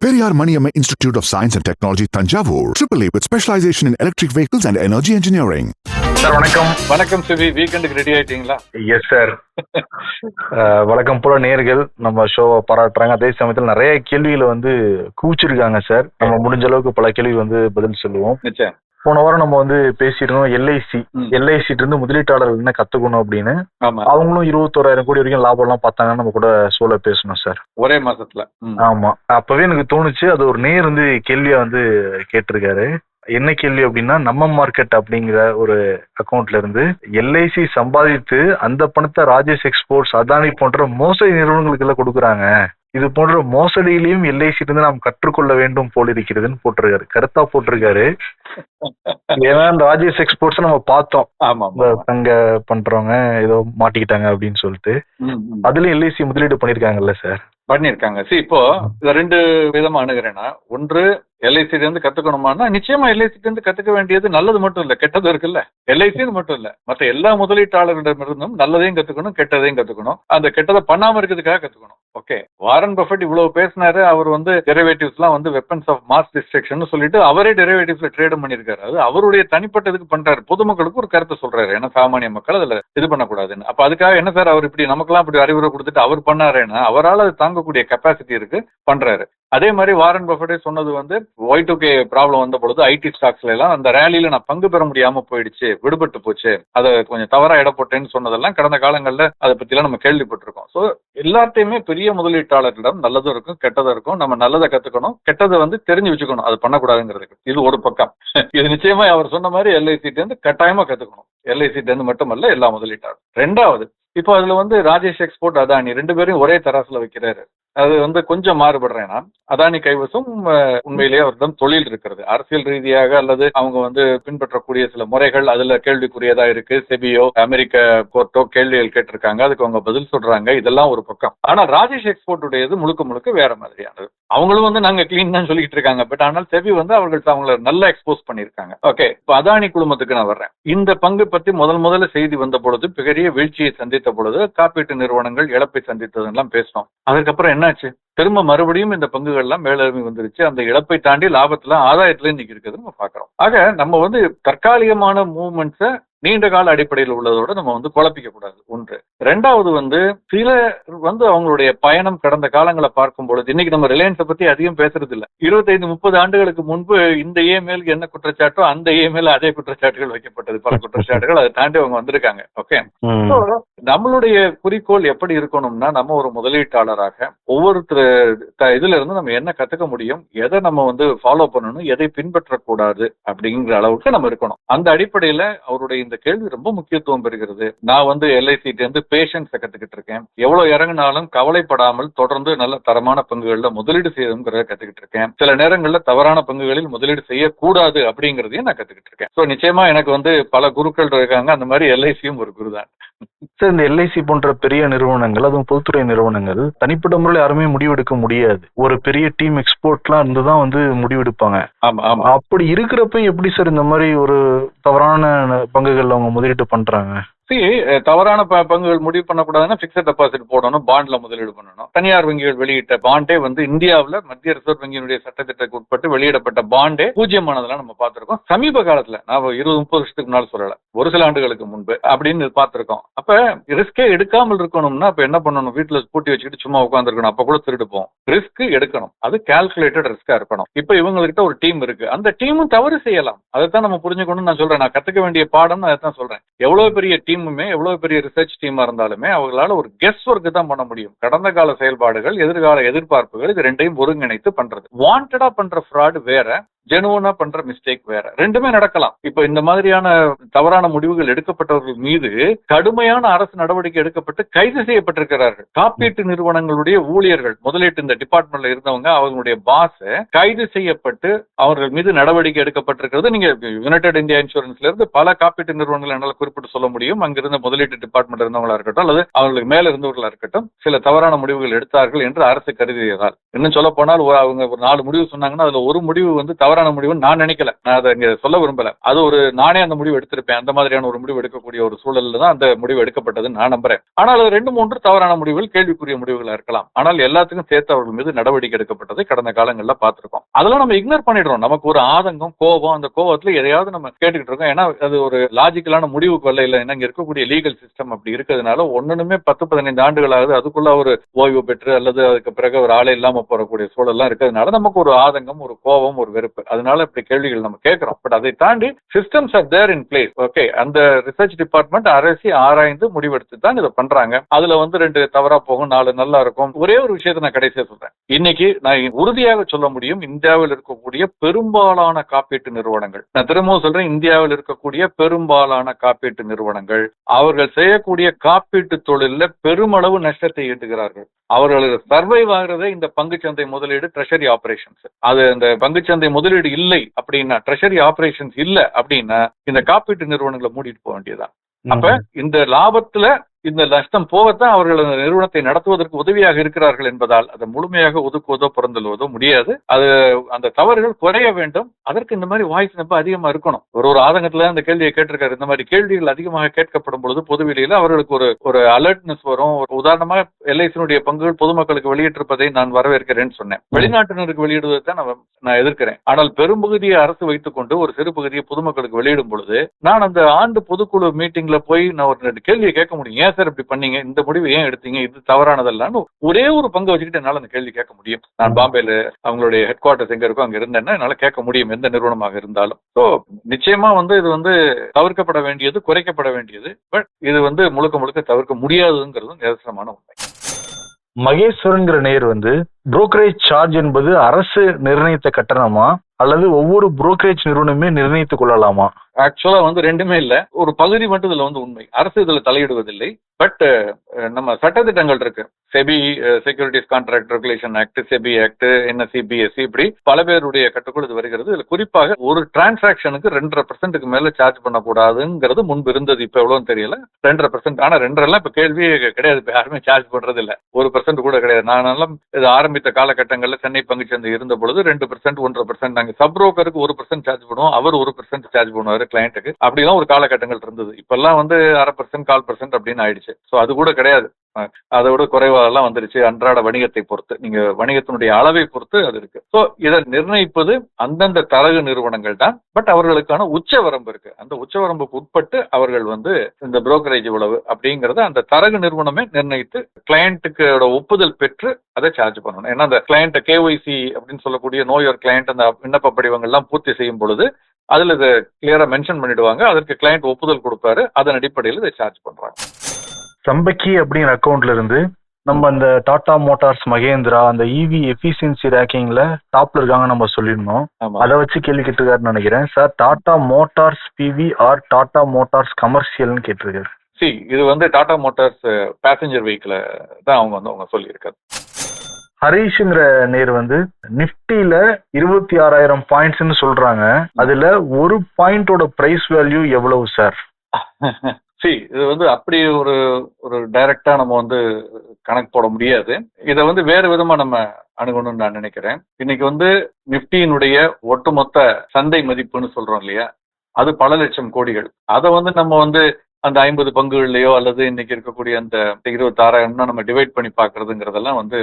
Periyar Maniamma Institute of Science and Technology, Tanjavur. AAA with specialization in electric vehicles and energy engineering. Sir வணக்கம். வணக்கம் சிவி, வீக்கெண்டுக்கு ready ஆயிட்டீங்களா? Yes sir. வழக்கம் போல நேர்கள் நம்ம ஷோவை பாராட்டுறாங்க. அதே சமயத்தில் நிறைய கேள்விகளை குவிச்சிருக்காங்க சார். நம்ம முடிஞ்ச அளவுக்கு பல கேள்வி பதில் சொல்லுவோம். நிச்சயம். போன வாரம் நம்ம பேசிருந்தோம் எல்ஐசிட்டு இருந்து முதலீட்டாளர்கள் என்ன கத்துக்கணும் அப்படின்னு. அவங்களும் 21,000 கோடி வரைக்கும் லாபம் எல்லாம் பார்த்தாங்கன்னு நம்ம கூட சோல பேசணும் சார், ஒரே மாசத்துல. ஆமா, அப்பவே எனக்கு தோணுச்சு. அது ஒரு நேர் கேள்வியா கேட்டிருக்காரு. என்ன கேள்வி அப்படின்னா, நம்ம மார்க்கெட் அப்படிங்கிற ஒரு அக்கௌண்ட்ல இருந்து எல்ஐசி சம்பாதித்து அந்த பணத்தை ராஜேஷ் எக்ஸ்போர்ட்ஸ், அதானி போன்ற மோசடி நிறுவனங்களுக்கு எல்லாம் கொடுக்குறாங்க. இது போன்ற மோசடியிலையும் எல்ஐசி இருந்து நாம் கற்றுக்கொள்ள வேண்டும் போல் இருக்கிறதுன்னு போட்டிருக்காரு, கருத்தா போட்டிருக்காரு. ஏன்னா இந்த ராஜேஷ் எக்ஸ்போர்ட்ஸ் நம்ம பார்த்தோம், தங்க பண்றவங்க ஏதோ மாட்டிக்கிட்டாங்க அப்படின்னு சொல்லிட்டு. அதுலயும் எல்ஐசி முதலீடு பண்ணிருக்காங்கல்ல சார்? பண்ணிருக்காங்க. இப்போ இத 2 விதமா அணுகிறேன்னா, ஒன்று எல்ஐசில இருந்து கத்துக்கணுமானா, நிச்சயமா எல்ஐசில இருந்து கத்துக்க வேண்டியது நல்லது மட்டும் இல்ல, கெட்டது இருக்குல்ல. எல்ஐசின்னு மட்டும் இல்ல, மற்ற எல்லா முதலீட்டாளர்களிடமிருந்தும் நல்லதையும் கத்துக்கணும், கெட்டதையும் கத்துக்கணும். அந்த கெட்டதை பண்ணாம இருக்கிறதுக்காக கத்துக்கணும். ஓகே, வாரன் பஃபெட் இவ்வளவு பேசினாரு. அவர் டெரிவேட்டிவ்ஸ் எல்லாம் வெப்பன்ஸ் ஆஃப் மாஸ் டிஸ்ட்ரக்ஷன் சொல்லிட்டு அவரே டெரிவேட்டிவ்ஸ்ல ட்ரேட் பண்ணிருக்காரு. அது அவருடைய தனிப்பட்டதுக்கு பண்றாரு, பொதுமக்களுக்கு ஒரு கருத்தை சொல்றாரு. ஏன்னா சாமானிய மக்கள் அதுல இது பண்ணக்கூடாதுன்னு. அப்ப அதுக்காக என்ன சார், அவர் இப்படி நமக்கெல்லாம் இப்படி அறிவுரை கொடுத்துட்டு அவர் பண்ணாருன்னா, அவரால் அது தாங்கக்கூடிய கெப்பாசிட்டி இருக்கு, பண்றாரு. அதே மாதிரி வாரன் பஃபெட்டே சொன்னது Y2K ப்ராப்ளம் வந்த பொழுது ஐடி ஸ்டாக்ஸ்ல எல்லாம் அந்த ரேலியில நான் பங்கு பெற முடியாம போயிடுச்சு, விடுபட்டு போச்சு, அதை கொஞ்சம் தவறா இட போட்டேன்னு சொன்னதெல்லாம் கடந்த காலங்கள்ல அதை பத்தி எல்லாம் நம்ம கேள்விப்பட்டிருக்கோம். சோ எல்லாத்தையுமே பெரிய முதலீட்டாளர்களிடம் நல்லதும் இருக்கும், கெட்டதும் இருக்கும். நம்ம நல்லதை கத்துக்கணும், கெட்டதை தெரிஞ்சு வச்சுக்கணும், அது பண்ணக்கூடாதுங்கிறதுக்கு. இது ஒரு பக்கம். இது நிச்சயமா அவர் சொன்ன மாதிரி எல்ஐசிட்ட இருந்து கட்டாயமா கத்துக்கணும். எல்ஐசிட்ட இருந்து மட்டுமல்ல, எல்லா முதலீட்டாளர். 2வது, இப்போ அதுல ராஜேஷ் எக்ஸ்போர்ட், அதானி 2 பேரையும் ஒரே தராசுல வைக்கிறாரு. அது கொஞ்சம் மாறுபடுறேன்னா, அதானி கைவசம் உண்மையிலேயே அவரிடம் தொழில் இருக்கிறது. அரசியல் ரீதியாக அல்லது அவங்க பின்பற்றக்கூடிய சில முறைகள் அதுல கேள்விக்குரியதா இருக்கு. செபியோ, அமெரிக்க கோர்ட்டோ கேள்விகள் கேட்டிருக்காங்க, அதுக்கு அவங்க பதில் சொல்றாங்க. இதெல்லாம் ஒரு பக்கம். ஆனா ராஜேஷ் எக்ஸ்போர்ட் உடையது முழுக்க முழுக்க வேற மாதிரியானது. அவங்களும் நாங்க கிளீன் தான் சொல்லிட்டு இருக்காங்க. பட் ஆனால் செபி அவங்களை நல்லா எக்ஸ்போஸ் பண்ணிருக்காங்க. ஓகே, இப்ப அதானி குழுமத்துக்கு நான் வர்றேன். இந்த பங்கு பத்தி முதல்ல செய்தி வந்த பொழுது, பெரிய வீழ்ச்சியை சந்தித்த பொழுது, காப்பீட்டு நிறுவனங்கள் இழப்பை சந்தித்ததெல்லாம் பேசணும். அதுக்கப்புறம் என்னாச்சு? திரும்ப மறுபடியும் இந்த பங்குகள் எல்லாம் மேலெழும்பி வந்துருச்சு. அந்த இழப்பை தாண்டி லாபத்துல, ஆதாயத்துல இன்னைக்கு இருக்குது நம்ம பாக்குறோம். ஆக நம்ம தற்காலிகமான மூவ்மெண்ட்ஸ நீண்ட கால அடிப்படையில் உள்ளதோட நம்ம குழப்பிக்க கூடாது. ஒன்று. 2வது சில அவங்களுடைய பயணம் கடந்த காலங்களை பார்க்கும் பொழுது, இன்னைக்கு நம்ம ரிலையன்ஸை பத்தி அதிகம் பேசுறது இல்ல. 25-30 ஆண்டுகளுக்கு முன்பு இந்த மேல் என்ன குற்றச்சாட்டோ அந்த மேல அதே குற்றச்சாட்டுகள் வைக்கப்பட்டது, பல குற்றச்சாட்டுகள். அதை தாண்டி அவங்க வந்திருக்காங்க. ஓகே, நம்மளுடைய குறிக்கோள் எப்படி இருக்கணும்னா, நம்ம ஒரு முதலீட்டாளராக ஒவ்வொருத்தர் இதுல இருந்து நம்ம என்ன கத்துக்க முடியும், எதை நம்ம ஃபாலோ பண்ணணும், எதை பின்பற்றக்கூடாது அப்படிங்கிற அளவுக்கு நம்ம இருக்கணும். அந்த அடிப்படையில அவருடைய இந்த கேள்வி ரொம்ப முக்கியத்துவம் பெறுகிறது. நான் எல்ஐசிட்ட இருந்து பேஷன்ஸை கத்துக்கிட்டு இருக்கேன். எவ்வளவு இறங்கினாலும் கவலைப்படாமல் தொடர்ந்து நல்ல தரமான பங்குகள்ல முதலீடு செய்யணுங்கிறத கத்துக்கிட்டு இருக்கேன். சில நேரங்கள்ல தவறான பங்குகளில் முதலீடு செய்யக்கூடாது அப்படிங்கறதையும் நான் கத்துக்கிட்டு இருக்கேன். சோ நிச்சயமா எனக்கு பல குருக்கள் இருக்காங்க. அந்த மாதிரி எல்ஐசியும் ஒரு குரு தான். சார், இந்த எல்ஐசி போன்ற பெரிய நிறுவனங்கள், அதுவும் பொதுத்துறை நிறுவனங்கள், தனிப்பட்ட முறையில் யாருமே முடிவெடுக்க முடியாது. ஒரு பெரிய டீம் எக்ஸ்போர்ட்லாம் இருந்துதான் முடிவெடுப்பாங்க. அப்படி இருக்கிறப்ப எப்படி சார் இந்த மாதிரி ஒரு தவறான பங்குகள்ல அவங்க முதலீடு பண்றாங்க? தவறான பங்குகள் முடிவு பண்ணக்கூடாதுன்னா பிக்ஸட் டெபாசிட் போடணும், பாண்ட்ல முதலீடு பண்ணணும். தனியார் வங்கிகள் வெளியிட்ட பாண்டே இந்தியாவில் மத்திய ரிசர்வ் வங்கியினுடைய சட்டத்திட்டத்துக்கு உட்பட்டு வெளியிடப்பட்ட பாண்டே பூஜ்யமானதெல்லாம் நம்ம பார்த்திருக்கோம். சமீப காலத்துல நான் 20-30 வருஷத்துக்கு முன்னாடி சொல்லல, ஒரு சில ஆண்டுகளுக்கு முன்பு அப்படின்னு பார்த்திருக்கோம். அப்ப ரிஸ்கே எடுக்காமல் இருக்கணும்னா அப்ப என்ன பண்ணணும்? வீட்டுல பூட்டி வச்சுக்கிட்டு சும்மா உட்காந்துருக்கணும். அப்ப கூட திருடுப்போம். ரிஸ்க் எடுக்கணும், அது கால்குலேட்டட் ரிஸ்கா இருக்கணும். இப்ப இவங்ககிட்ட ஒரு டீம் இருக்கு, அந்த டீமும் தவறு செய்யலாம். அதைத்தான் நம்ம புரிஞ்சுக்கணும்னு நான் சொல்றேன். நான் கத்துக்க வேண்டிய பாடம் அதைத்தான் சொல்றேன். எவ்வளவு பெரிய டீம், எவ்வளவு பெரிய ரிசர்ச் டீமா இருந்தாலுமே அவங்களால ஒரு கெஸ் ஒர்க் தான் பண்ண முடியும். கடந்த கால செயல்பாடுகள், எதிர்கால எதிர்பார்ப்புகள், இது 2யும் ஒருங்கிணைத்து பண்றது. வாண்டடா பண்ற ஃப்ராட் வேற, ஜெனுவனா பண்ற மிஸ்டேக் வேற. 2மே நடக்கலாம். இப்ப இந்த மாதிரியான தவறான முடிவுகள் எடுக்கப்பட்டவர்கள் மீது கடுமையான அரசு நடவடிக்கை எடுக்கப்பட்டு கைது செய்யப்பட்டிருக்கிறார்கள். காப்பீட்டு நிறுவனங்களுடைய ஊழியர்கள், முதலீட்டு இந்த டிபார்ட்மெண்ட்ல இருந்தவங்க, அவங்களுடைய பாஸ் கைது செய்யப்பட்டு அவர்கள் மீது நடவடிக்கை எடுக்கப்பட்டிருக்கிறது. நீங்க யுனைடெட் இந்தியா இன்சூரன்ஸ்ல இருந்து பல காப்பீட்டு நிறுவனங்கள் என்னால குறிப்பிட்டு சொல்ல முடியும். அங்கிருந்த முதலீட்டு டிபார்ட்மெண்ட் இருந்தவங்களா இருக்கட்டும் அல்லது அவர்களுக்கு மேல இருந்தவர்களா இருக்கட்டும், சில தவறான முடிவுகள் எடுத்தார்கள் என்று அரசு கருதியதால். இன்னும் சொல்ல போனால் அவங்க ஒரு 4 முடிவு சொன்னாங்கன்னா அதுல ஒரு முடிவு தவறான தவறான முடிவுன்னு நான் நினைக்கல. நான் அதை இங்க சொல்ல விரும்பல. அது ஒரு நானே அந்த முடிவு எடுத்திருப்பேன். அந்த மாதிரியான ஒரு முடிவு எடுக்கக்கூடிய ஒரு சூழல்ல தான் அந்த முடிவு எடுக்கப்பட்டதுன்னு நான் நம்புறேன். ஆனால் அது 2-3 தவறான முடிவுகள், கேள்விக்குரிய முடிவுகளா இருக்கலாம். ஆனால் எல்லாத்துக்கும் சேர்த்து அவர்கள் மீது நடவடிக்கை எடுக்கப்பட்டதை கடந்த காலங்கள்ல பார்த்திருக்கோம். அதெல்லாம் நம்ம இக்னோர் பண்ணிடுறோம். நமக்கு ஒரு ஆதங்கம், கோபம், அந்த கோபத்துல எதையாவது நம்ம கேட்டுக்கிட்டு இருக்கோம். ஏன்னா அது ஒரு லாஜிக்கலான முடிவுக்கு வரல. இல்லை, இங்க இருக்கக்கூடிய லீகல் சிஸ்டம் அப்படி இருக்கிறதுனால ஒண்ணுமே 10-15 ஆண்டுகள் ஆகுது. அதுக்குள்ள ஒரு ஓய்வு பெற்று அல்லது அதுக்கு பிறகு ஒரு ஆளே இல்லாம போறக்கூடிய சூழல்லாம் இருக்கிறதுனால நமக்கு ஒரு ஆதங்கம், ஒரு கோபம், ஒரு வெறுப்பு. அதனால இப்படி கேள்விகள் நம்ம கேட்கிறோம். பட் அதை தாண்டி systems are there in place. Okay, அந்த ரிசர்ச் டிபார்ட்மெண்ட் அரசி ஆராய்ந்து முடிவெடுத்து தான் இதை பண்றாங்க. அதுல 2 தவறா போகும், 4 நல்லா இருக்கும். ஒரே ஒரு விஷயத்தை நான் கடைசியா சொல்றேன். இன்னைக்கு நான் உறுதியாக சொல்ல முடியும், இந்தியாவில் இருக்கக்கூடிய பெரும்பாலான காப்பீட்டு நிறுவனங்கள், நான் திரும்பவும் சொல்றேன், இந்தியாவில் இருக்கக்கூடிய பெரும்பாலான காப்பீட்டு நிறுவனங்கள் அவர்கள் செய்யக்கூடிய காப்பீட்டு தொழில பெருமளவு நஷ்டத்தை ஈட்டுகிறார்கள். அவர்களுக்கு சர்வைவ் ஆகிறதே இந்த பங்குச்சந்தை முதலீடு, ட்ரெஷரி ஆபரேஷன்ஸ். அது இந்த பங்குச்சந்தை முதலீடு இல்லை அப்படின்னா, ட்ரெஷரி ஆபரேஷன்ஸ் இல்ல அப்படின்னா இந்த காப்பீட்டு நிறுவனங்களை மூடிட்டு போக வேண்டியதுதான். அப்ப இந்த லாபத்துல இந்த நஷ்டம் போகத்தான் அவர்கள் அந்த நிறுவனத்தை நடத்துவதற்கு உதவியாக இருக்கிறார்கள் என்பதால் அதை முழுமையாக ஒதுக்குவதோ புறந்தல்வதோ முடியாது. அது அந்த தவறுகள் குறைய வேண்டும். அதற்கு இந்த மாதிரி வாய்ஸ் ரொம்ப அதிகமா இருக்கணும். ஒரு ஆதங்கத்துல அந்த கேள்வியை கேட்டிருக்காரு. இந்த மாதிரி கேள்விகள் அதிகமாக கேட்கப்படும் பொழுது பொதுவெளியில அவர்களுக்கு ஒரு அலர்ட்னஸ் வரும். உதாரணமாக எல்ஐசியினுடைய பங்குகள் பொதுமக்களுக்கு வெளியிட்டிருப்பதை நான் வரவேற்கிறேன்னு சொன்னேன். வெளிநாட்டினருக்கு வெளியிடுவதை தான் நான் எதிர்க்கிறேன். ஆனால் பெரும்பகுதியை அரசு வைத்துக் கொண்டு ஒரு சிறு பகுதியை பொதுமக்களுக்கு வெளியிடும் பொழுது நான் அந்த ஆண்டு பொதுக்குழு மீட்டிங்ல போய் நான் ஒரு 2 கேள்வியை கேட்க முடியும். ஏன் சார் இப்படி பண்ணீங்க, இந்த முடிவு ஏன் எடுத்தீங்க, இது தவறானதல்லான்னு ஒரே ஒரு பங்கு வச்சுக்கிட்டு என்னால அந்த கேள்வி கேட்க முடியும். நான் பாம்பேல அவங்களுடைய ஹெட் குவார்டர்ஸ் எங்க இருக்கோ அங்க இருந்தேன்னா என்னால கேட்க முடியும், எந்த நிறுவனமாக இருந்தாலும். ஸோ நிச்சயமா இது தவிர்க்கப்பட வேண்டியது, குறைக்கப்பட வேண்டியது. பட் இது முழுக்க முழுக்க தவிர்க்க முடியாதுங்கிறது நிதர்சனமான உண்மை. மகேஸ்வரன்கிற நேர் புரோக்கரேஜ் சார்ஜ் என்பது அரசு நிர்ணயித்த கட்டணமா அல்லது ஒவ்வொரு புரோக்கரேஜ் நிறுவனமே நிர்ணயித்துக் கொள்ளலாமா? ஆக்சுவலா ரெண்டுமே இல்ல. ஒரு பகுதி மட்டும் இதுல உண்மை. அரசு இதுல தலையிடுவதில்லை. பட் நம்ம சட்டத்திட்டங்கள் இருக்கு. SEBI securities contract regulation act, SEBI act, NSC, BSc, இப்படி பல பேருடைய கட்டுக்குள் இது வருகிறது. இதுல குறிப்பாக ஒரு டிரான்சாக்ஷனுக்கு 2.5% மேல சார்ஜ் பண்ணக்கூடாதுங்கிறது முன்பு இருந்தது. இப்ப எவ்வளவுன்னு தெரியல. 2.5%. ஆனா 2.5 இப்ப கேள்வியே கிடையாது. இப்ப யாருமே சார்ஜ் பண்றது இல்ல. 1% கூட கிடையாது. நானும் இது ஆரம்பித்த காலகட்டங்கள்ல சென்னை பங்குச்சந்தை இருந்த பொழுது 2%, 1.5%. நாங்க சப் புரோக்கருக்கு 1% சார்ஜ் பண்ணுவோம். அவர் 1% சார்ஜ் பண்ணுவாரு கிளையண்ட்டுக்கு. அப்படிலாம் ஒரு காலகட்டங்கள் இருந்தது. இப்பெல்லாம் 0.5%, 1/4% அப்படின்னு ஆயிடுச்சு. சோ அது கூட கிடையாது. அதை விட குறைவாக வந்துருச்சு. அன்றாட வணிகத்தை பொறுத்து, நீங்க வணிகத்தினுடைய அளவை பொறுத்து அது இருக்கு. சோ இதை நிர்ணயிப்பது அந்தந்த தரகு நிறுவனங்கள் தான். பட் அவர்களுக்கான உச்ச வரம்பு இருக்கு. அந்த உச்ச வரம்புக்கு உட்பட்டு அவர்கள் இந்த புரோக்கரேஜ் இவ்வளவு அப்படிங்கறத அந்த தரகு நிறுவனமே நிர்ணயித்து கிளையண்ட்டுக்கு ஒப்புதல் பெற்று அதை சார்ஜ் பண்ணணும். ஏன்னா அந்த கிளையண்ட் KYC அப்படின்னு சொல்லக்கூடிய நோ யுவர் கிளையண்ட் அந்த விண்ணப்ப படிவங்கள்லாம் பூர்த்தி செய்யும் பொழுது அதுல இதை கிளியரா மென்ஷன் பண்ணிடுவாங்க. அதற்கு கிளையண்ட் ஒப்புதல் கொடுப்பாரு. அதன் அடிப்படையில் இதை சார்ஜ் பண்றாங்க. சம்பக்கி அப்படிங்கிற அக்கௌண்ட்ல இருந்து நம்ம அந்த டாடா மோட்டார்ஸ், மகேந்திரா அந்த EV எஃபிஷியன்சி ரேங்கிங்ல டாப்ல இருக்காங்க நம்ம சொல்லிருந்தோம். அதை வச்சு கேள்வி கேட்டிருக்காருன்னு நினைக்கிறேன். Sir, Tata Motors PV or Tata Motors கமர்ஷியல்னு கேட்டிருக்காரு. இது டாடா மோட்டார்ஸ் பேசஞ்சர் வெஹிக்கிள் தான் அவங்க சொல்லியிருக்காரு. ஹரீஷ்ங்கிற நேர் நிப்டில 26,000 பாயிண்ட்ஸ்ன்னு சொல்றாங்க. அதுல ஒரு பாயிண்டோட பிரைஸ் வேல்யூ எவ்வளவு சார்? இது அப்படி ஒரு டைரக்டா நம்ம கணக்கு போட முடியாது. இதை வேற விதமா நம்ம அணுகணும்னு நான் நினைக்கிறேன். இன்னைக்கு நிப்டியினுடைய ஒட்டுமொத்த சந்தை மதிப்புன்னு சொல்றோம் இல்லையா, அது பல லட்சம் கோடிகள். அதை நம்ம அந்த 50 பங்குகள்லயோ அல்லது இன்னைக்கு இருக்கக்கூடிய அந்த 26,000 நம்ம டிவைட் பண்ணி பாக்குறதுங்கிறதெல்லாம்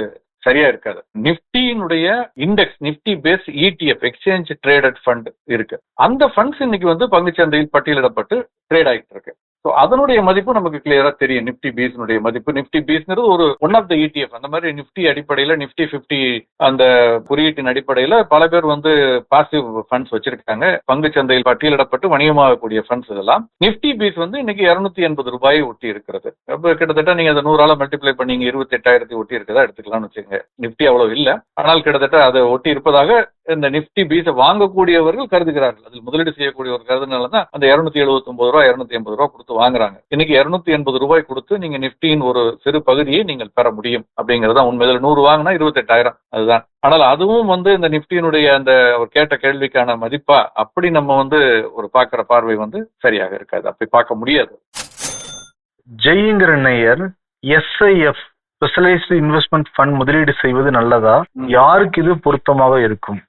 சரியா இருக்காது. நிப்டியினுடைய index, Nifty base ETF, exchange traded fund இருக்கு. அந்த ஃபண்ட்ஸ் இன்னைக்கு பங்குச்சந்தையில் பட்டியலிடப்பட்டு ட்ரேட் ஆகிட்டு இருக்கு. அதனுடைய மதிப்பு நமக்கு கிளியரா தெரியும். நிப்டி பீஸ்னுடைய மதிப்பு, நிப்டி பீஸ்ங்கிறது ஒரு ஒன் ஆஃப் த ETF. அந்த மாதிரி நிப்டி அடிப்படையில, நிப்டி 50 அந்த குறியீட்டின் அடிப்படையில பல பேர் பாசிவ் ஃபண்ட்ஸ் வச்சிருக்காங்க. பங்கு சந்தையில் பட்டியலிடப்பட்டு வணிகமாகக்கூடிய ஃபண்ட்ஸ் இதெல்லாம். நிப்டி பீஸ் இன்னைக்கு 280 ரூபாய் ஒட்டி இருக்கிறது. கிட்டத்தட்ட நீங்க அதை 100ஆல மல்டிப்ளை பண்ணீங்க 28,000 ஒட்டி இருக்கதா எடுத்துக்கலாம்னு வச்சுக்கோங்க. நிப்டி அவ்வளவு இல்ல, ஆனால் கிட்டத்தட்ட அதை ஒட்டி இருப்பதாக இந்த நிப்டி பீஸை வாங்கக்கூடியவர்கள் கருதுகிறார்கள். அதில் முதலீடு செய்யக்கூடியவர் கருதுனாலதான் அந்த 279 ரூபாய் 280 ரூபாய் கொடுத்து வாங்குறாங்க. இன்னைக்கு 280 ரூபாய் கொடுத்து நீங்க நிப்டியின் ஒரு சிறு பகுதியை நீங்கள் பெற முடியும் அப்படிங்கறதா உண்மை. 100 வாங்கினா 28,000 அதுதான். ஆனால் அதுவும் இந்த நிப்டியினுடைய அந்த ஒரு கேட்ட கேள்விக்கான மதிப்பா அப்படி நம்ம ஒரு பாக்குற பார்வை சரியாக இருக்காது. அப்படி பார்க்க முடியாது. ஜெய்ங்கிற நேயர் SIF ஸ்பெஷலைஸ்டு இன்வெஸ்ட்மெண்ட் ஃபண்ட் முதலீடு செய்வது நல்லதா? யாருக்கு இது பொருத்தமாக இருக்கும்?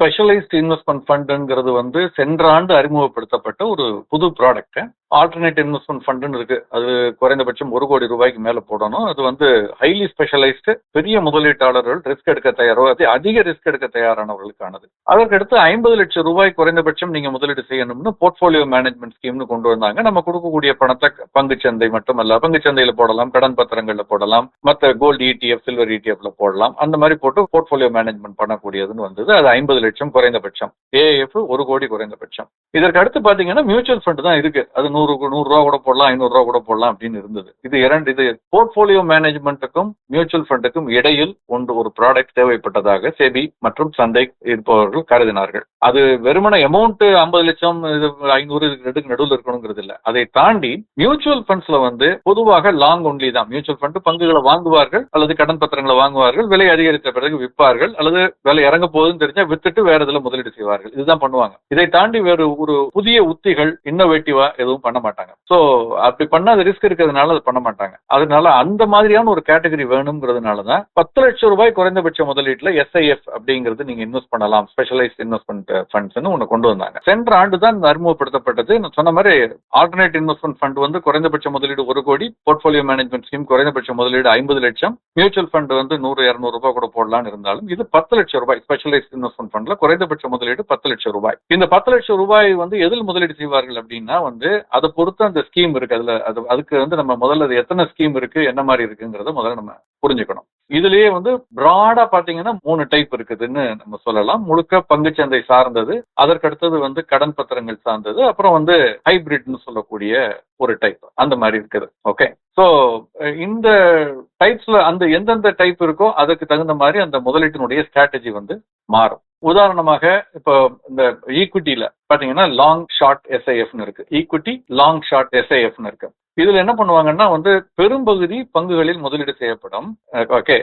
ஸ்பெஷலைஸ்ட் இன்வெஸ்ட்மெண்ட் ஃபண்டுங்கிறது வந்து சென்ற ஆண்டு அறிமுகப்படுத்தப்பட்ட ஒரு புது ப்ராடக்ட். ஆல்டர்னேட் இன்வெஸ்ட்மெண்ட் ஃபண்டுன்னு இருக்கு. அது குறைந்தபட்சம் 1 கோடி ரூபாய்க்கு மேல போடணும். அது வந்து ஹைலி ஸ்பெஷலைஸ்டு, பெரிய முதலீட்டாளர்கள் ரிஸ்க் எடுக்க தயாரோ, அதிக ரிஸ்க் எடுக்க தயாரானவர்களுக்கானது. அதற்கடுத்து 50 லட்சம் ரூபாய் குறைந்தபட்சம் நீங்க முதலீடு செய்யணும்னு போர்ட்போலியோ மேனேஜ்மெண்ட் ஸ்கீம்னு கொண்டு வந்தாங்க. நம்ம கொடுக்கக்கூடிய பணத்தை பங்குச்சந்தை மட்டுமல்ல, பங்குச்சந்தையில போடலாம், கடன் பத்திரங்கள்ல போடலாம், மற்ற கோல்டு ETF, சில்வர் ETFல போடலாம். அந்த மாதிரி போட்டு போர்ட்போலியோ மேனேஜ்மெண்ட் பண்ணக்கூடியதுன்னு வந்தது. அது 50 லட்சம் குறைந்தபட்சம், AIF 1 கோடி குறைந்தபட்சம். இதற்கு அடுத்து பாத்தீங்கன்னா மியூச்சுவல் ஃபண்ட் தான் இருக்கு. அது 100 ரூபா கூட போடலாம், 500 ரூபா கூட போடலாம் அப்படின்னு இருந்தது. இது போர்ட்போலியோ மேனேஜ்மெண்ட்டுக்கும் மியூச்சுவல் ஃபண்டுக்கும் இடையில் ஒரு ப்ராடக்ட் தேவைப்பட்டதாக செபி மற்றும் சந்தை இருப்பவர்கள் கருதினார்கள். அது வெறுமன அமௌண்ட் 50 லட்சம் 500 நடுவில் இருக்கணுங்கிறது இல்ல. அதை தாண்டி மியூச்சுவல் ஃபண்ட்ஸ்ல வந்து பொதுவாக லாங் ஒன்லி தான். மியூச்சுவல் ஃபண்ட் பங்குகளை வாங்குவார்கள் அல்லது கடன் பத்திரங்களை வாங்குவார்கள், விலை அதிகரித்த பிறகு விற்பார்கள், அல்லது விலை இறங்க போகுதுன்னு தெரிஞ்சா வித்துட்டு வேற இதுல முதலீடு செய்வார்கள். இதுதான் பண்ணுவாங்க. இதை தாண்டி வேறு ஒரு புதிய உத்திகள் இன்னோவேட்டிவா எதுவும் பண்ண மாட்டாங்க. சோ அப்படி பண்ணா அது ரிஸ்க் இருக்கிறதுனால அது பண்ண மாட்டாங்க. அதனால அந்த மாதிரியான ஒரு கேட்டகரி வேணும்ங்கிறதுனாலதான் 10 லட்சம் ரூபாய் குறைந்தபட்ச முதலீட்டுல SIF அப்படிங்கிறது நீங்க இன்வெஸ்ட் பண்ணலாம், ஸ்பெஷலைஸ்ட் இன்வெஸ்ட்மெண்ட் ஃபண்ட்ஸ் ஒன்னு கொண்டு வந்தாங்க. சென்ற ஆண்டு தான் அறிமுகப்படுத்தப்பட்டது. நான் சொன்ன மாதிரி ஆல்டர்னேட் இன்வெஸ்ட்மெண்ட் ஃபண்ட் வந்து குறைந்தபட்ச முதலீடு 1 கோடி, போர்ட்போலியோ மேனேஜ்மெண்ட் ஸ்கீம் குறைந்தபட்ச முதலீடு 50 லட்சம், மியூச்சுவல் ஃபண்ட் வந்து 100-200 ரூபாய் கூட போடலாம்னு இருந்தாலும் இது 10 லட்சம் ரூபாய் ஸ்பெஷலைஸ்ட் இன்வெஸ்ட்மெண்ட் ஃபண்ட்ல குறைந்தபட்ச முதலீடு 10 லட்சம் ரூபாய். இந்த 10 லட்சம் ரூபாய் வந்து எதில் முதலீடு செய்வார்கள் அப்படின்னா வந்து அதை பொறுத்து அந்த ஸ்கீம் இருக்கு. அதுக்கு வந்து நம்ம முதல்ல அது எத்தனை ஸ்கீம் இருக்கு, என்ன மாதிரி இருக்குங்கிறத முதல்ல நம்ம புரிஞ்சுக்கணும். இதுலயே வந்து பிராடா பாத்தீங்கன்னா 3 டைப் இருக்குதுன்னு நம்ம சொல்லலாம். முழுக்க பங்குச்சந்தை சார்ந்தது, அதற்கடுத்தது வந்து கடன் பத்திரங்கள் சார்ந்தது, அப்புறம் வந்து ஹைபிரிட்னு சொல்லக்கூடிய ஒரு டைப், அந்த மாதிரி இருக்குது. ஓகே, சோ இந்த டைப்ஸ்ல அந்த எந்தெந்த டைப் இருக்கோ அதுக்கு தகுந்த மாதிரி அந்த முதலீட்டினுடைய ஸ்ட்ராட்டஜி வந்து மாறும். உதாரணமாக இப்போ இந்த ஈக்விட்டியில பாத்தீங்கன்னா லாங் ஷார்ட் SIFன்னு இருக்கு, ஈக்விட்டி லாங் ஷார்ட் SIFன்னு இருக்கு. இதுல என்ன பண்ணுவாங்கன்னா வந்து பெரும்பகுதி பங்குகளில் முதலீடு செய்யப்படும். ஓகே,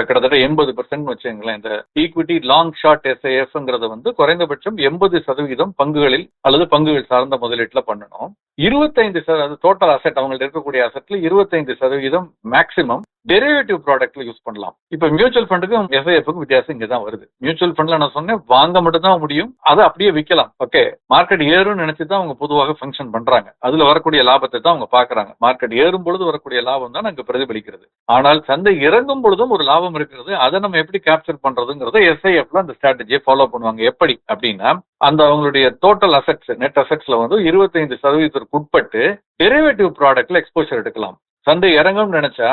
கிட்டத்தட்ட 80% வச்சுங்களேன். இந்த ஈக்விட்டி லாங் ஷார்ட் SIFங்கிறத வந்து குறைந்தபட்சம் 80% பங்குகளில் அல்லது பங்குகள் சார்ந்த முதலீட்டுல பண்ணணும். 25% டோட்டல் அசெட், அவங்கள்ட்ட இருக்கக்கூடிய அசெட்ல 25% மேக்சிமம் டெரிவேட்டிவ் ப்ராடக்ட்ல யூஸ் பண்ணலாம். இப்ப மியூச்சுவல் ஃபண்டுக்கும் SIFக்கும் வித்தியாசம் இங்கதான் வருது. மியூச்சுவல் ஃபண்ட்ல நான் சொன்னேன் வாங்க மட்டும் தான் முடியும், அதை அப்படியே விற்கலாம். ஓகே, மார்க்கெட் ஏறும்னு நினைச்சுதான் அவங்க பொதுவாக ஃபங்க்ஷன் பண்றாங்க. அதுல வரக்கூடிய லாபத்தை தான் அவங்க பாக்குறாங்க. மார்க்கெட் ஏறும் பொழுது வரக்கூடிய லாபம் தான் அங்க பிரதிபலிக்கிறது. ஆனால் சந்தை இறங்கும் பொழுதும் ஒரு லாபம் இருக்கிறது. அதை நம்ம எப்படி கேப்சர் பண்றதுங்கிறத SIFல அந்த ஸ்ட்ராட்டஜியை ஃபாலோ பண்ணுவாங்க. எப்படி அப்படின்னா, அந்த அவங்களுடைய டோட்டல் அசெட்ஸ், நெட் அசெட்ஸ்ல வந்து 25% உட்பட்டு டெரிவேட்டிவ் ப்ராடக்ட்ல எக்ஸ்போஷர் எடுக்கலாம். சந்தை இறங்கும்னு நினைச்சா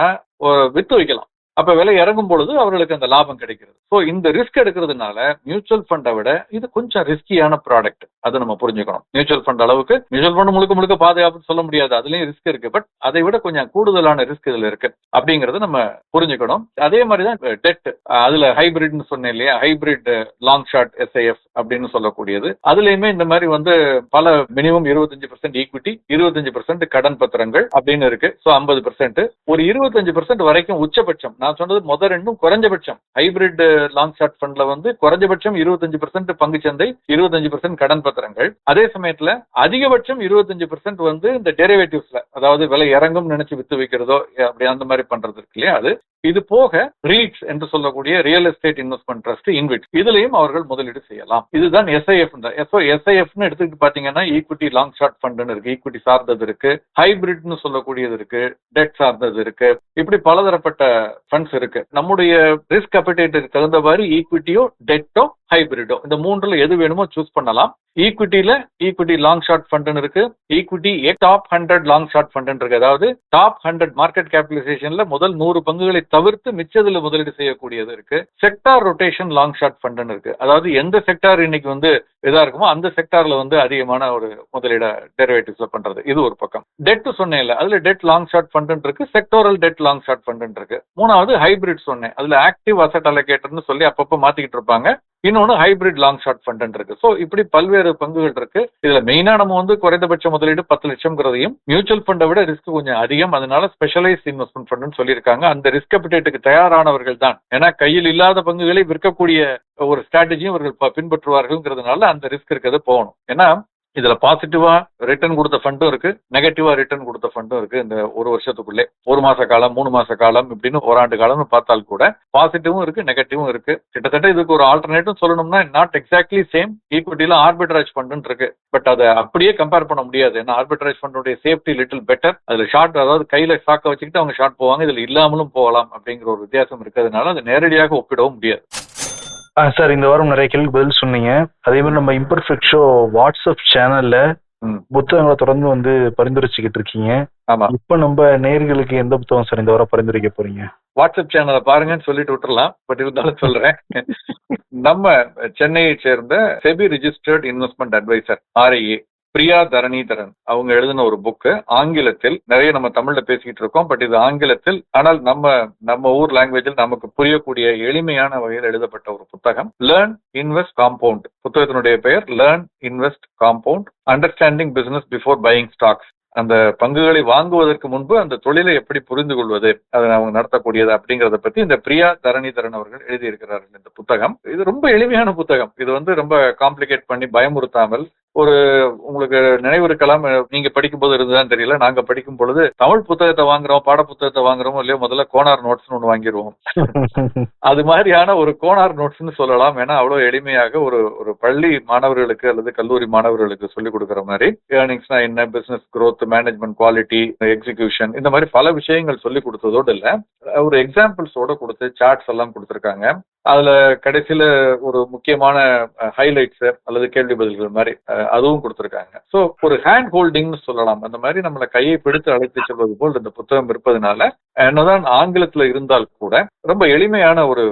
வித்து வைக்கலாம். அப்ப விலை இறங்கும் பொழுது அவர்களுக்கு அந்த லாபம் கிடைக்கிறது. ஸோ இந்த ரிஸ்க் எடுக்கிறதுனால மியூச்சுவல் ஃபண்டை விட இது கொஞ்சம் ரிஸ்கியான ப்ராடக்ட். அதை நம்ம புரிஞ்சுக்கணும். மியூச்சுவல் ஃபண்ட் அளவுக்கு மியூச்சுவல் ஃபண்ட் முழுக்க பாதுகாப்புன்னு சொல்ல முடியாது, அதுலயும் ரிஸ்க் இருக்கு. பட் அதை விட கொஞ்சம் கூடுதலான ரிஸ்க் இதுல இருக்கு அப்படிங்கறத நம்ம புரிஞ்சுக்கணும். அதே மாதிரிதான் டெட், அதுல ஹைபிரிட்னு சொன்னேன் இல்லையா, ஹைபிரிட் லாங் ஷார்ட் SIF அப்படின்னு சொல்லக்கூடியது. அதுலயுமே இந்த மாதிரி வந்து பல மினிமம் 25% ஈக்விட்டி, 25% கடன் பத்திரங்கள் அப்படின்னு இருக்கு. ஸோ 50%, ஒரு 25% வரைக்கும் உச்சபட்சம். நான் சொன்னது முதல் ரெண்டும் குறைஞ்சபட்சம். ஹைபிரிட் லாங் ஷார்ட் ஃபண்ட்ல வந்து குறைஞ்சபட்சம் 25% பங்குச்சந்தை, 25% கடன் பத்திரங்கள். அதே சமயத்துல அதிகபட்சம் 25% வந்து இந்த டெரிவேட்டிவ்ஸ்ல, அதாவது விலை இறங்கும் நினைச்சு வித்து வைக்கிறதோ அப்படி அந்த மாதிரி பண்றது இருக்கு இல்லையா, அது. இது போக ரீட்ஸ் என்று சொல்லக்கூடிய real estate investment trust, InvIT, இதுலயும் அவர்கள் முதலீடு செய்யலாம். இதுதான் SIF. SIFன்னு எடுத்துக்கிட்டு பாத்தீங்கன்னா ஈக்விட்டி லாங் ஷார்ட் ஃபண்ட் இருக்கு, ஈக்விட்டி சார்ந்தது இருக்கு, ஹைபிரிட்னு சொல்லக்கூடியது இருக்கு, டெட் சார்ந்தது இருக்கு, இப்படி பலதரப்பட்ட ஃபண்ட்ஸ் இருக்கு. நம்முடைய ரிஸ்க் அப்பிடைட்டுக்கு தகுந்த மாதிரி ஈக்விட்டியோ டெட்டோ ஹைபிரிடோ இந்த மூன்றுல எது வேணுமோ சூஸ் பண்ணலாம். ஈக்விட்டியில ஈக்விட்டி லாங் ஷார்ட் ஃபண்ட் இருக்கு, equity top 100 long short fund இருக்கு. அதாவது டாப் 100 மார்க்கெட் கேபிடலைசேஷன்ல முதல் 100 பங்குகளை தவிர்த்து மிச்சதுல முதலீடு செய்யக்கூடியது இருக்கு. Sector rotation long short fund இருக்கு. அதாவது எந்த செக்டார் இன்னைக்கு வந்து இதா இருக்குமோ அந்த செக்டார்ல வந்து அதிகமான ஒரு முதலீட டெரிவேட்டிவ்ஸ்ல பண்றது, இது ஒரு பக்கம். டெட் சொன்னேன் இல்ல, அதுல டெட் லாங் ஷார்ட் ஃபண்ட் இருக்கு, sectoral debt long short fund இருக்கு. மூணாவது ஹைபிரிட் சொன்னேன், அதுல ஆக்டிவ் அசெட் அலோகேட்டர்னு சொல்லி அப்பப்ப மாத்திக்கிட்டு இருப்பாங்க. இன்னொன்னு ஹைபிரிட் லாங் ஷார்ட் ஃபண்ட் இருக்கு. சோ இப்படி பல்வேறு பங்குகள் இருக்கு. இதுல மெயினா நம்ம வந்து குறைந்தபட்ச முதலீடு 10 லட்சம்ங்கிறதையும், மியூச்சுவல் ஃபண்டை விட ரிஸ்க் கொஞ்சம் அதிகம், அதனால ஸ்பெஷலைஸ்ட் இன்வெஸ்ட்மெண்ட் ஃபண்ட் சொல்லியிருக்காங்க. அந்த ரிஸ்க் அப்பிடைட்டுக்கு தயாரானவர்கள் தான். ஏன்னா கையில் இல்லாத பங்குகளை விற்கக்கூடிய ஒரு ஸ்ட்ராட்டஜியும் அவர்கள் பின்பற்றுவார்கள்ங்கிறதுனால அந்த ரிஸ்க் இருக்கிறது போகணும். ஏன்னா இதுல பாசிட்டிவா ரிட்டர்ன் கொடுத்த ஃபண்டும் இருக்கு, நெகட்டிவா ரிட்டர்ன் கொடுத்த ஃபண்டும் இருக்கு. இந்த ஒரு வருஷத்துக்குள்ளே 1 மாச காலம், 3 மாச காலம் இப்படின்னு ஓராண்டு காலம்னு பார்த்தால் கூட பாசிட்டிவும் இருக்கு, நெகட்டிவும் இருக்கு. கிட்டத்தட்ட இதுக்கு ஒரு ஆல்டர்னேட்டிவ் சொல்லணும்னா நாட் எக்ஸாக்ட்லி சேம். ஈக்விட்டில ஆர்பிட்ரேஜ் ஃபண்ட் இருக்கு, பட் அதை அப்படியே கம்பேர் பண்ண முடியாது. ஏன்னா ஆர்பிட்ரேஜ் ஃபண்டுடைய சேஃப்டி லிட்டில் பெட்டர். அதுல ஷார்ட், அதாவது கையில ஸ்டாக்க வச்சுக்கிட்டு அவங்க ஷார்ட் போவாங்க, இதுல இல்லாமலும் போகலாம் அப்படிங்கிற ஒரு வித்தியாசம் இருக்கிறதுனால அதை நேரடியாக ஒப்பிடவும் முடியாது. சார், இந்த வாரம் நிறைய கேள்வி பதில் சொன்னீங்க. அதே மாதிரி நம்ம இம்பர்ஃபெக்ட் ஷோ வாட்ஸ்அப் சேனல்ல புத்தகங்களை தொடர்ந்து வந்து பரிந்துரைச்சுக்கிட்டு இருக்கீங்க. ஆமா, இப்ப நம்ம நேயர்களுக்கு எந்த புத்தகம் சார் இந்த வாரம் பரிந்துரைக்க போறீங்க? வாட்ஸ்அப் சேனலை பாருங்கன்னு சொல்லிட்டு விட்டுறலாம், பட் இருந்தாலும் சொல்றேன். நம்ம சென்னையை சேர்ந்த SEBI registered investment advisor RIA Priya Dharanidharan அவங்க எழுதின ஒரு புக்கு. ஆங்கிலத்தில், நிறைய நம்ம தமிழ்ல பேசிக்கிட்டு இருக்கோம், பட் இது ஆங்கிலத்தில், ஆனால் நம்ம ஊர் லாங்குவேஜில் நமக்கு புரியக்கூடிய எளிமையான வகையில் எழுதப்பட்ட ஒரு புத்தகம். Learn invest compound. புத்தகத்தினுடைய பெயர் learn invest compound, understanding business before buying stocks. அந்த பங்குகளை வாங்குவதற்கு முன்பு அந்த தொழிலை எப்படி புரிந்து கொள்வது, அதை அவங்க நடத்தக்கூடியது அப்படிங்கறத பத்தி இந்த பிரியா தரணிதரன் அவர்கள் எழுதியிருக்கிறார்கள் இந்த புத்தகம். இது ரொம்ப எளிமையான புத்தகம். இது வந்து ரொம்ப காம்ப்ளிகேட் பண்ணி பயமுறுத்தாமல், ஒரு உங்களுக்கு நினைவு இருக்கலாம், நீங்க படிக்கும் போது இருந்துதான் தெரியல, நாங்க படிக்கும் பொழுது தமிழ் புத்தகத்தை வாங்குறோம், பாட புத்தகத்தை வாங்குறோமோ இல்லையோ, முதல்ல கோனார் நோட்ஸ்னு ஒன்று வாங்கிடுவோம். அது மாதிரியான ஒரு கோனார் நோட்ஸ்னு சொல்லலாம். ஏன்னா அவ்வளவு எளிமையாக ஒரு பள்ளி மாணவர்களுக்கு அல்லது கல்லூரி மாணவர்களுக்கு சொல்லிக் கொடுக்குற மாதிரி ஏர்னிங்ஸ்னா என்ன, business growth, management quality, execution, இந்த மாதிரி பல விஷயங்கள் சொல்லி கொடுத்ததோடு இல்ல, ஒரு எக்ஸாம்பிள்ஸோட கொடுத்து சார்ட்ஸ் எல்லாம் கொடுத்துருக்காங்க. அதுல கடைசியில ஒரு முக்கியமான ஹைலைட்ஸ் அல்லது கேள்வி பதில்கள் மாதிரி அதுவும் கொடுத்துருக்காங்க. ஸோ ஒரு ஹேண்ட் ஹோல்டிங்னு சொல்லலாம். அந்த மாதிரி நம்மளை கையை பிடித்து அழைத்து செல்வது போல் இந்த புத்தகம் இருப்பதனால, என்னதான் ஆங்கிலத்துல இருந்தால் கூட ரொம்ப எளிமையான ஒரு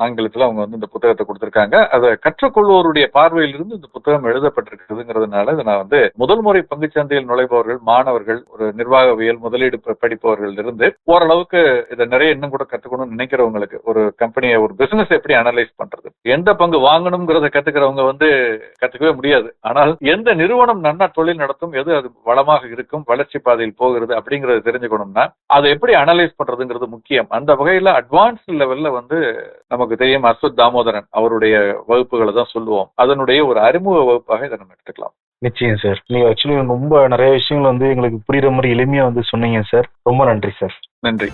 ஆங்கிலத்துல அவங்க வந்து இந்த புத்தகத்தை கொடுத்திருக்காங்க. அதை கற்றுக்கொள்வோருடைய பார்வையிலிருந்து இந்த புத்தகம் எழுதப்பட்டிருக்குதுங்கிறதுனால இதை நான் வந்து முதல் முறை பங்குச்சந்தையில் நுழைபவர்கள், மாணவர்கள், ஒரு நிர்வாகவியல் முதலீடு படிப்பவர்கள் இருந்து ஓரளவுக்கு இதை நிறைய இன்னும் கூட கத்துக்கணும்னு நினைக்கிறவங்களுக்கு, ஒரு கம்பெனியை, ஒரு பிசினஸ் எப்படி அனலைஸ் பண்றது, எந்த பங்கு வாங்கணும்ங்கிறத கத்துக்கிறவங்க வந்து கத்துக்கவே முடியாது. ஆனால் எந்த நிறுவனம் நன்னா தொழில் நடத்தும், எது அது வளமாக இருக்கும், வளர்ச்சி பாதையில் போகிறது அப்படிங்கறத தெரிஞ்சுக்கணும்னா அதை எப்படி அனலைஸ் பண்றதுங்கிறது முக்கியம். அந்த வகையில அட்வான்ஸ்ட் லெவல்ல வந்து நமக்கு தெரியும் அஸ்வத் தாமோதரன் அவருடைய வகுப்புகளை தான் சொல்லுவோம். அதனுடைய ஒரு அறிமுக வகுப்பாக இதை நம்ம எடுத்துக்கலாம். நிச்சயம் சார். நீங்க ஆக்சுவலி ரொம்ப நிறைய விஷயங்கள் வந்து எங்களுக்கு புரியுற மாதிரி எளிமையா வந்து சொன்னீங்க சார். ரொம்ப நன்றி சார். நன்றி.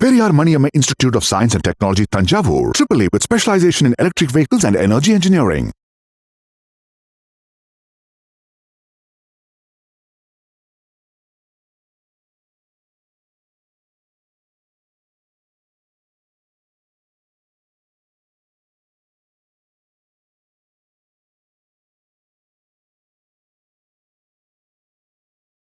Periyar Maniamma Institute of Science and Technology, Tanjavur, AAA with specialization in electric vehicles and energy engineering.